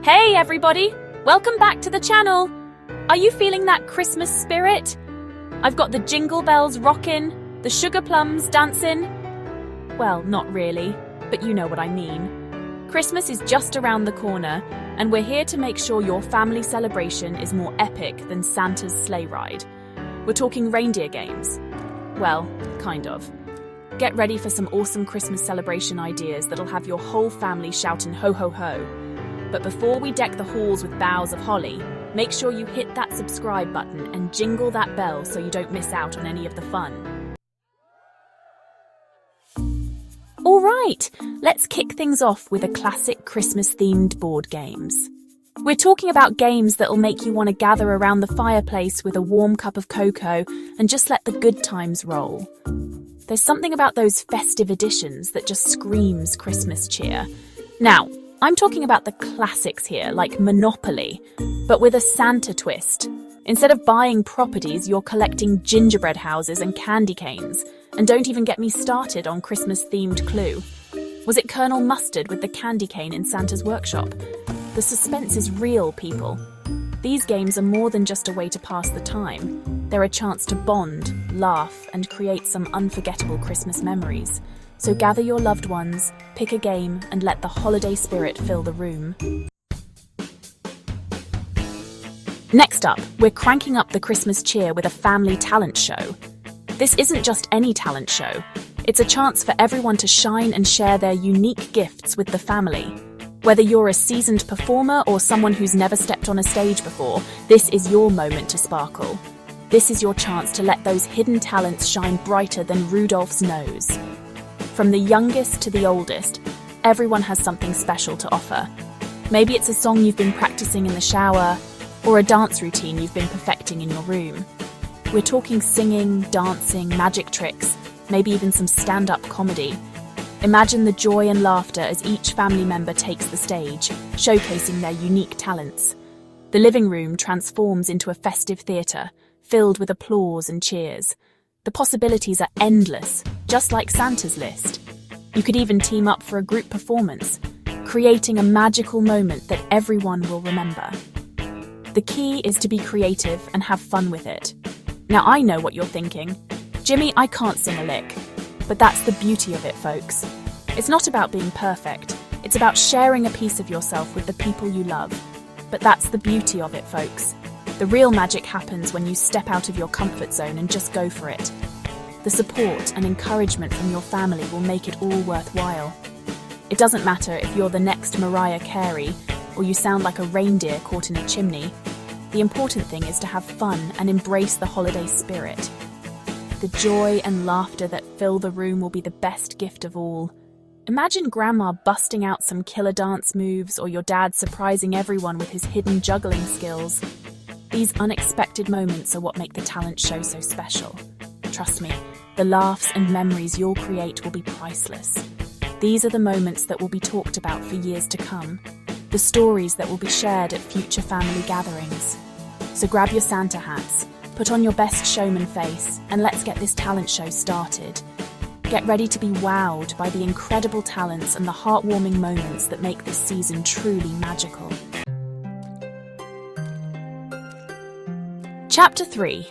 Hey everybody! Welcome back to the channel! Are you feeling that Christmas spirit? I've got the jingle bells rockin', the sugar plums dancing. Well, not really, but you know what I mean. Christmas is just around the corner, and we're here to make sure your family celebration is more epic than Santa's sleigh ride. We're talking reindeer games. Well, kind of. Get ready for some awesome Christmas celebration ideas that'll have your whole family shouting ho ho ho. But before we deck the halls with boughs of holly, make sure you hit that subscribe button and jingle that bell so you don't miss out on any of the fun. All right, let's kick things off with a classic Christmas-themed board games. We're talking about games that'll make you want to gather around the fireplace with a warm cup of cocoa and just let the good times roll. There's something about those festive editions that just screams Christmas cheer. Now, I'm talking about the classics here, like Monopoly, but with a Santa twist. Instead of buying properties, you're collecting gingerbread houses and candy canes. And don't even get me started on Christmas-themed Clue. Was it Colonel Mustard with the candy cane in Santa's workshop? The suspense is real, people. These games are more than just a way to pass the time. They're a chance to bond, laugh, and create some unforgettable Christmas memories. So gather your loved ones, pick a game, and let the holiday spirit fill the room. Next up, we're cranking up the Christmas cheer with a family talent show. This isn't just any talent show. It's a chance for everyone to shine and share their unique gifts with the family. Whether you're a seasoned performer or someone who's never stepped on a stage before, this is your moment to sparkle. This is your chance to let those hidden talents shine brighter than Rudolph's nose. From the youngest to the oldest, everyone has something special to offer. Maybe it's a song you've been practicing in the shower, or a dance routine you've been perfecting in your room. We're talking singing, dancing, magic tricks, maybe even some stand-up comedy. Imagine the joy and laughter as each family member takes the stage, showcasing their unique talents. The living room transforms into a festive theatre, filled with applause and cheers. The possibilities are endless, just like Santa's list. You could even team up for a group performance, creating a magical moment that everyone will remember. The key is to be creative and have fun with it. Now I know what you're thinking. Jimmy, I can't sing a lick. But that's the beauty of it, folks. It's not about being perfect. It's about sharing a piece of yourself with the people you love. But that's the beauty of it, folks. The real magic happens when you step out of your comfort zone and just go for it. The support and encouragement from your family will make it all worthwhile. It doesn't matter if you're the next Mariah Carey or you sound like a reindeer caught in a chimney. The important thing is to have fun and embrace the holiday spirit. The joy and laughter that fill the room will be the best gift of all. Imagine Grandma busting out some killer dance moves or your dad surprising everyone with his hidden juggling skills. These unexpected moments are what make the talent show so special. Trust me, the laughs and memories you'll create will be priceless. These are the moments that will be talked about for years to come. The stories that will be shared at future family gatherings. So grab your Santa hats, put on your best showman face, and let's get this talent show started. Get ready to be wowed by the incredible talents and the heartwarming moments that make this season truly magical. Chapter 3.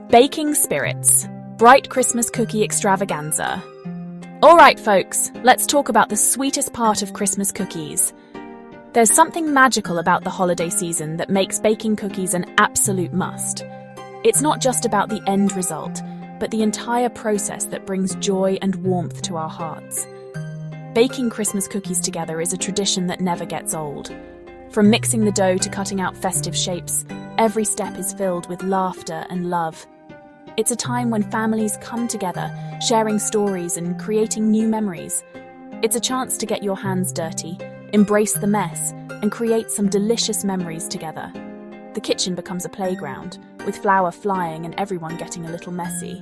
Baking Spirits. Bright Christmas Cookie Extravaganza. All right, folks, let's talk about the sweetest part of Christmas cookies. There's something magical about the holiday season that makes baking cookies an absolute must. It's not just about the end result, but the entire process that brings joy and warmth to our hearts. Baking Christmas cookies together is a tradition that never gets old. From mixing the dough to cutting out festive shapes, every step is filled with laughter and love. It's a time when families come together, sharing stories and creating new memories. It's a chance to get your hands dirty, embrace the mess, and create some delicious memories together. The kitchen becomes a playground, with flour flying and everyone getting a little messy.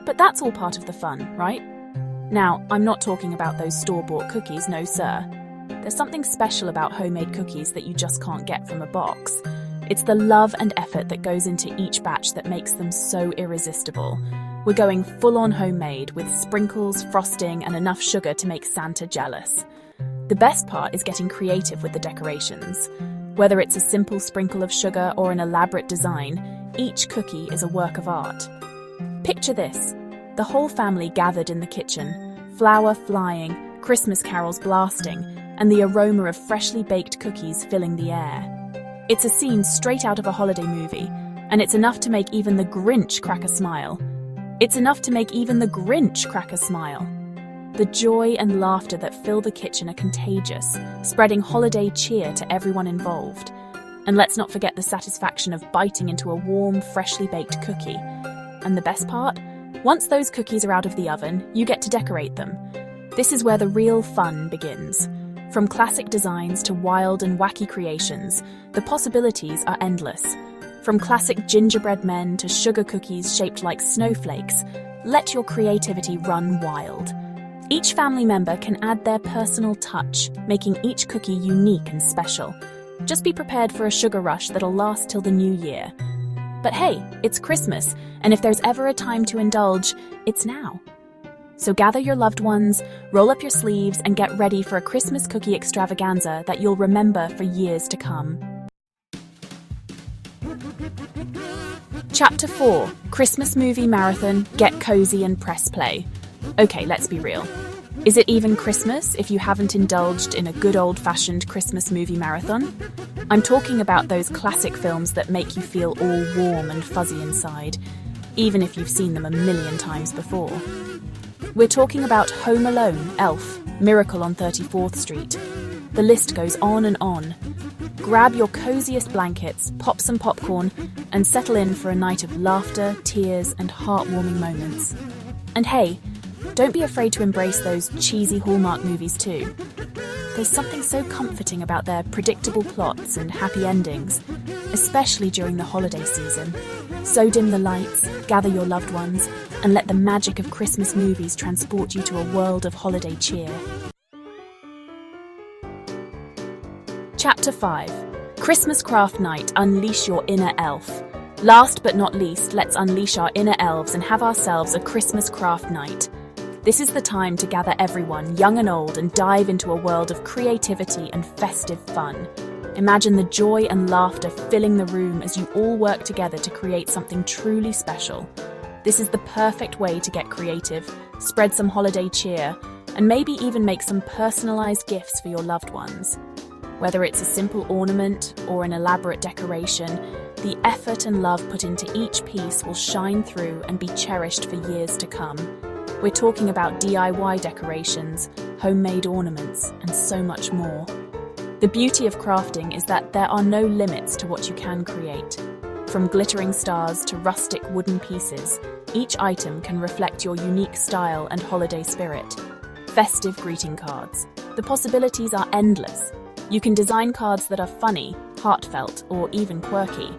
But that's all part of the fun, right? Now, I'm not talking about those store-bought cookies, no sir. There's something special about homemade cookies that you just can't get from a box. It's the love and effort that goes into each batch that makes them so irresistible. We're going full-on homemade with sprinkles, frosting, and enough sugar to make Santa jealous. The best part is getting creative with the decorations. Whether it's a simple sprinkle of sugar or an elaborate design, each cookie is a work of art. Picture this: the whole family gathered in the kitchen, flour flying, Christmas carols blasting, and the aroma of freshly baked cookies filling the air. It's a scene straight out of a holiday movie, and it's enough to make even the Grinch crack a smile. It's enough to make even the Grinch crack a smile. The joy and laughter that fill the kitchen are contagious, spreading holiday cheer to everyone involved. And let's not forget the satisfaction of biting into a warm, freshly baked cookie. And the best part? Once those cookies are out of the oven, you get to decorate them. This is where the real fun begins. From classic designs to wild and wacky creations, the possibilities are endless. From classic gingerbread men to sugar cookies shaped like snowflakes, let your creativity run wild. Each family member can add their personal touch, making each cookie unique and special. Just be prepared for a sugar rush that'll last till the new year. But hey, it's Christmas, and if there's ever a time to indulge, it's now. So gather your loved ones, roll up your sleeves, and get ready for a Christmas cookie extravaganza that you'll remember for years to come. Chapter 4: Christmas Movie Marathon, Get Cozy and Press Play. Okay, let's be real. Is it even Christmas if you haven't indulged in a good old-fashioned Christmas movie marathon? I'm talking about those classic films that make you feel all warm and fuzzy inside, even if you've seen them a million times before. We're talking about Home Alone, Elf, Miracle on 34th Street. The list goes on and on. Grab your coziest blankets, pop some popcorn, and settle in for a night of laughter, tears, and heartwarming moments. And hey, don't be afraid to embrace those cheesy Hallmark movies too. There's something so comforting about their predictable plots and happy endings, especially during the holiday season. So dim the lights, gather your loved ones, and let the magic of Christmas movies transport you to a world of holiday cheer. Chapter 5: Christmas Craft Night, Unleash Your Inner Elf. Last but not least, let's unleash our inner elves and have ourselves a Christmas craft night. This is the time to gather everyone, young and old, and dive into a world of creativity and festive fun. Imagine the joy and laughter filling the room as you all work together to create something truly special. This is the perfect way to get creative, spread some holiday cheer, and maybe even make some personalized gifts for your loved ones. Whether it's a simple ornament or an elaborate decoration, the effort and love put into each piece will shine through and be cherished for years to come. We're talking about DIY decorations, homemade ornaments, and so much more. The beauty of crafting is that there are no limits to what you can create. From glittering stars to rustic wooden pieces, each item can reflect your unique style and holiday spirit. Festive greeting cards. The possibilities are endless. You can design cards that are funny, heartfelt, or even quirky.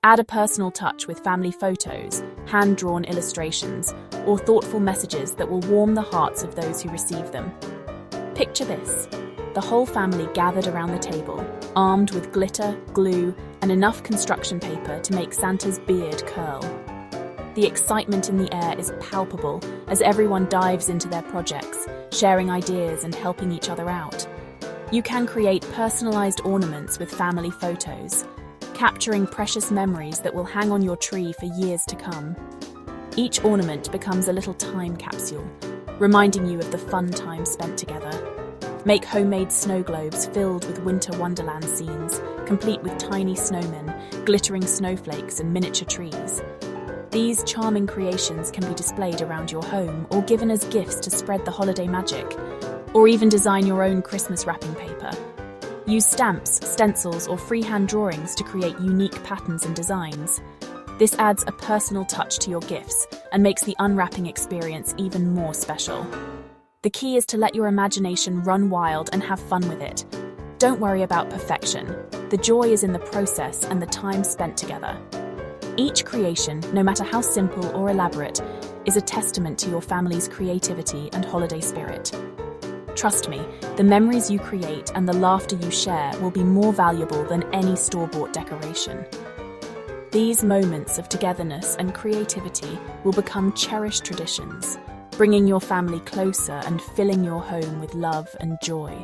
Add a personal touch with family photos, hand-drawn illustrations, or thoughtful messages that will warm the hearts of those who receive them. Picture this: the whole family gathered around the table, armed with glitter, glue, and enough construction paper to make Santa's beard curl. The excitement in the air is palpable as everyone dives into their projects, sharing ideas and helping each other out. You can create personalized ornaments with family photos, capturing precious memories that will hang on your tree for years to come. Each ornament becomes a little time capsule, reminding you of the fun time spent together. Make homemade snow globes filled with winter wonderland scenes, complete with tiny snowmen, glittering snowflakes, and miniature trees. These charming creations can be displayed around your home or given as gifts to spread the holiday magic, or even design your own Christmas wrapping paper. Use stamps, stencils, or freehand drawings to create unique patterns and designs. This adds a personal touch to your gifts and makes the unwrapping experience even more special. The key is to let your imagination run wild and have fun with it. Don't worry about perfection. The joy is in the process and the time spent together. Each creation, no matter how simple or elaborate, is a testament to your family's creativity and holiday spirit. Trust me, the memories you create and the laughter you share will be more valuable than any store-bought decoration. These moments of togetherness and creativity will become cherished traditions, bringing your family closer and filling your home with love and joy.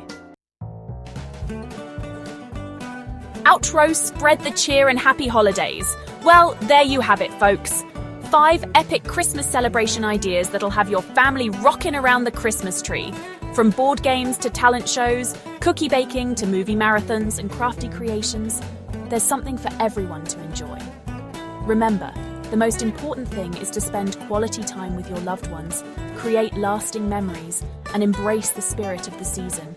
Outro, spread the cheer and happy holidays. Well, there you have it, folks. 5 epic Christmas celebration ideas that'll have your family rocking around the Christmas tree. From board games to talent shows, cookie baking to movie marathons and crafty creations, there's something for everyone to enjoy. Remember, the most important thing is to spend quality time with your loved ones, create lasting memories, and embrace the spirit of the season.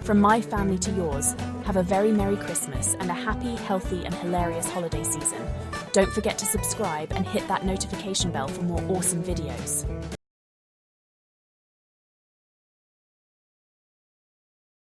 From my family to yours, have a very Merry Christmas and a happy, healthy, and hilarious holiday season. Don't forget to subscribe and hit that notification bell for more awesome videos.